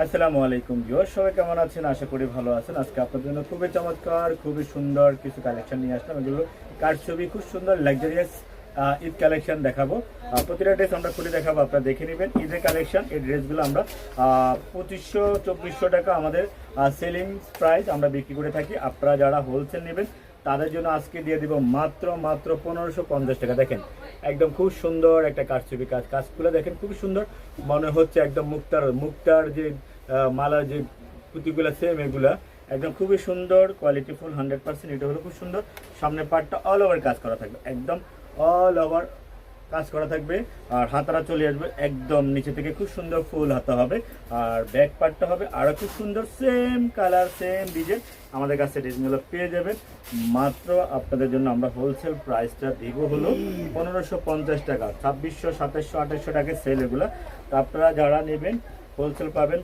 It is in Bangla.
আসসালামু আলাইকুম ভিউয়ার, সবাই কেমন আছেন? আশা করি ভালো আছেন। আজকে আপনাদের জন্য খুবই চমৎকার, খুবই সুন্দর কিছু কালেকশন নিয়ে আসলাম। এগুলো কার ছবি, খুব সুন্দর লাক্সারিয়াস ঈদ কালেকশন দেখাবো। প্রতিটা ড্রেস আমরা খুলে দেখাবো, আপনারা দেখে নেবেন। ঈদের কালেকশন, এই ড্রেসগুলো আমরা 2500-2400 টাকা আমাদের সেলিং প্রাইস আমরা বিক্রি করে থাকি। আপনারা যারা হোলসেল নেবেন তাদের জন্য আজকে দিয়ে দিব মাত্র 1550 টাকা। দেখেন একদম খুব সুন্দর একটা কারচুপি কাজ, কাজগুলো দেখেন খুবই সুন্দর, মনে হচ্ছে একদম মুক্তার যে মালার যে পুঁতিগুলো সেম, এগুলা একদম খুবই সুন্দর, কোয়ালিটিফুল 100%। এটা হলো খুব সুন্দর। সামনে পার্টটা অল ওভার কাজ করা থাকবে, একদম অল ওভার কাজ করা থাকবে। আর হাতারা চলে আসবে একদম নিচে থেকে, খুব সুন্দর ফুল হাতা হবে। আর ব্যাক পার্টটা হবে আরো খুব সুন্দর, সেম কালার সেম ডিজাইন। আমাদের কাছে ডিজাইনগুলো পেয়ে যাবেন। মাত্র আপনাদের জন্য আমরা হোলসেল প্রাইসটা দিব হলো 1550 টাকা। 2600, 2700, 2800 টাকা সেল এগুলো। তো আপনারা যারা নেবেন হোলসেল পাবেন